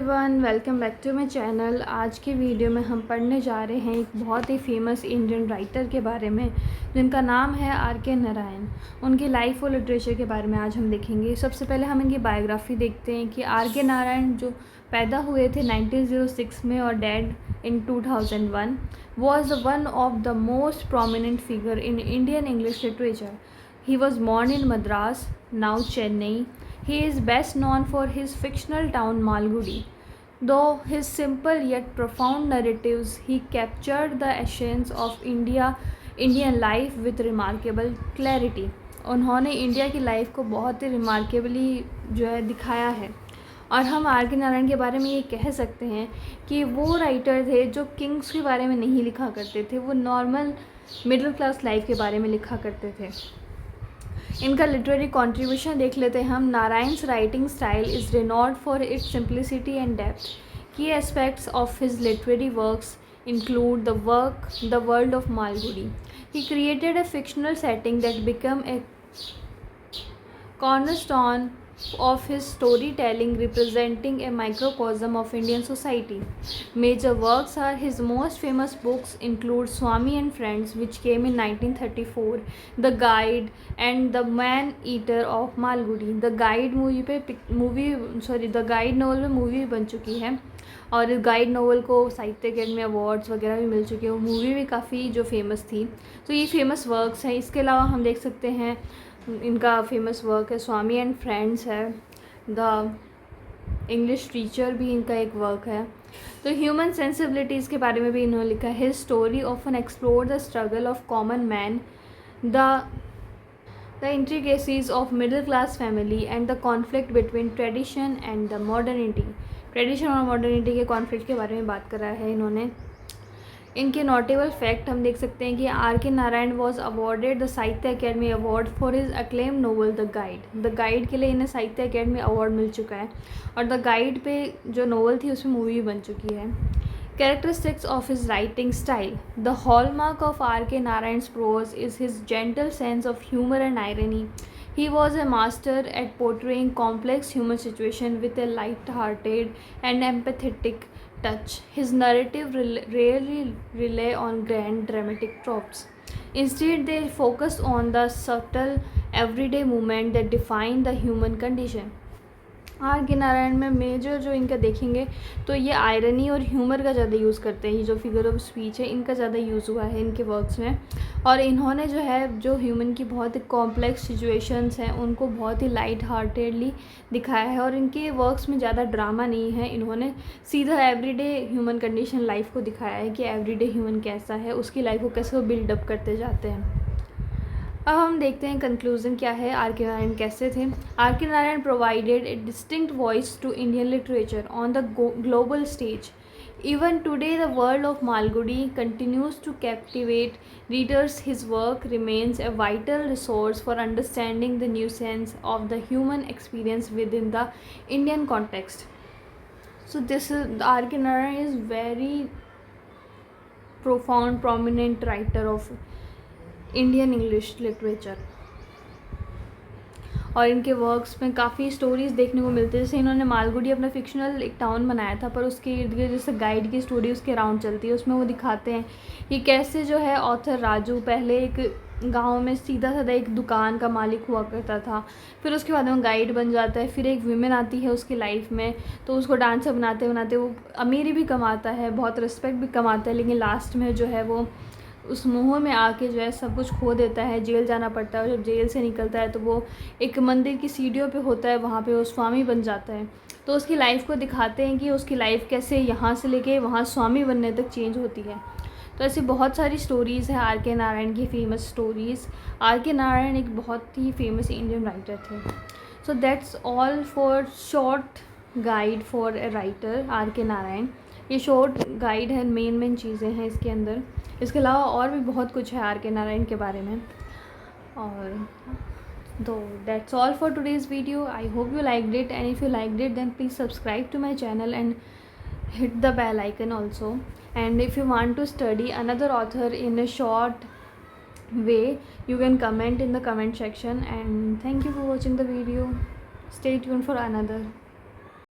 Everyone, welcome back to my channel. आज की video में हम पढ़ने जा रहे हैं एक बहुत ही फेमस इंडियन राइटर के बारे में जिनका नाम है आर.के. नारायण। उनकी लाइफ और लिटरेचर के बारे में आज हम देखेंगे। सबसे पहले हम इनकी बायोग्राफी देखते हैं कि आर.के. नारायण जो पैदा हुए थे 1906 में और dead in 2001 was one of the most prominent figure in Indian English literature. He was born in Madras, now Chennai. He is best known for his fictional town Malgudi. Though his simple yet profound narratives, he captured the essence of Indian life with remarkable clarity. उन्होंने India की life को बहुत ही remarkably जो है दिखाया है। और हम आर.के. नारायण के बारे में ये कह सकते हैं कि वो राइटर थे जो किंग्स के बारे में नहीं लिखा करते थे, वो नॉर्मल मिडिल क्लास लाइफ के बारे में लिखा करते थे। इनका लिटरेरी कंट्रीब्यूशन देख लेते हैं हम। Narayan's writing style is renowned for its simplicity and depth. Key aspects of his literary works include the world of Malgudi. He created a fictional setting that became a cornerstone of his storytelling, representing a microcosm of Indian society. Major works are his most famous books include Swami and Friends, which came in 1934, The Guide and The Man-Eater of Malgudi. The Guide The Guide novel में movie बन चुकी है और इस guide novel को साहित्य academy awards वगैरह भी मिल चुके हैं। वो मूवी भी काफ़ी जो फेमस थी। तो ये फेमस वर्क्स हैं। इसके अलावा हम देख सकते हैं इनका फेमस वर्क है स्वामी एंड फ्रेंड्स है, द इंग्लिश टीचर भी इनका एक वर्क है। तो ह्यूमन सेंसिबिलिटीज़ के बारे में भी इन्होंने लिखा है। His story often explore the struggle of common man, the intricacies of middle class family and the conflict between tradition and the modernity. Tradition और मॉडर्निटी के कॉन्फ्लिक्ट के बारे में बात करा है इन्होंने। इनके नोटेबल फैक्ट हम देख सकते हैं कि RK. Narayan was awarded the Sahitya Akademi award for his acclaim novel The Guide. The Guide के लिए इन्हें साहित्य अकेडमी अवार्ड मिल चुका है और द गाइड पे जो नोवेल थी उसमें मूवी भी बन चुकी है। Characteristics of his writing style. The hallmark of R.K. Narayan's prose is his gentle sense of humor and irony. He was a master at portraying complex human situations with a light-hearted and empathetic touch. His narrative rarely rely on grand dramatic tropes. Instead, they focus on the subtle everyday moments that define the human condition. R K. Narayan में major जो इनका देखेंगे तो ये irony और humour का ज़्यादा use करते हैं। ये जो फिगर ऑफ स्पीच है इनका ज़्यादा यूज़ हुआ है इनके वर्क्स में। और इन्होंने जो है जो ह्यूमन की बहुत ही कॉम्प्लेक्स सिचुएशंस हैं उनको बहुत ही लाइट हार्टेडली दिखाया है। और इनके वर्क्स में ज़्यादा ड्रामा नहीं है, इन्होंने सीधा एवरीडे ह्यूमन कंडीशन लाइफ को दिखाया है कि एवरीडे ह्यूमन कैसा है, उसकी लाइफ को कैसे वो बिल्डअप करते जाते हैं। अब हम देखते हैं कंक्लूजन क्या है, आर.के. नारायण कैसे थे। R K. Narayan provided a distinct voice to Indian literature on the global stage. Even today, the world of Malgudi continues to captivate readers. His work remains a vital resource for understanding the nuance of the human experience within the Indian context. So this is R.K. Narayan is very profound, prominent writer of Indian English literature. और इनके works में काफ़ी stories देखने को मिलती है। जैसे इन्होंने मालगुडी अपना फिक्शनल एक टाउन बनाया था, पर उसके इर्द गिर्द जैसे गाइड की स्टोरी उसके अराउंड चलती है, उसमें वो दिखाते हैं कि कैसे जो है ऑथर राजू पहले एक गांव में सीधा साधा एक दुकान का मालिक हुआ करता था, फिर उसके बाद वो गाइड बन जाता है, फिर एक विमेन आती है उसकी लाइफ में, तो उसको डांसर बनाते बनाते वो अमीरी भी कमाता है, बहुत रिस्पेक्ट भी कमाता है, लेकिन लास्ट में जो है वो उस मोह में आके जो है सब कुछ खो देता है, जेल जाना पड़ता है। और जब जेल से निकलता है तो वो एक मंदिर की सीढ़ियों पे होता है, वहाँ पे वो स्वामी बन जाता है। तो उसकी लाइफ को दिखाते हैं कि उसकी लाइफ कैसे यहाँ से लेके वहाँ स्वामी बनने तक चेंज होती है। तो ऐसी बहुत सारी स्टोरीज़ हैं आर.के. नारायण की, फेमस स्टोरीज़। आर.के. नारायण एक बहुत ही फेमस इंडियन राइटर थे। So that's all for short guide for a writer R K. Narayan. ये शॉर्ट गाइड है, मेन चीज़ें हैं इसके अंदर। इसके अलावा और भी बहुत कुछ है आर.के. नारायण के बारे में। और तो that's all for today's video. I hope you liked it, and if you liked it then please subscribe to my channel and hit the bell icon also. And if you want to study another author in a short way, you can comment in the comment section. And thank you for watching the video. Stay tuned for another.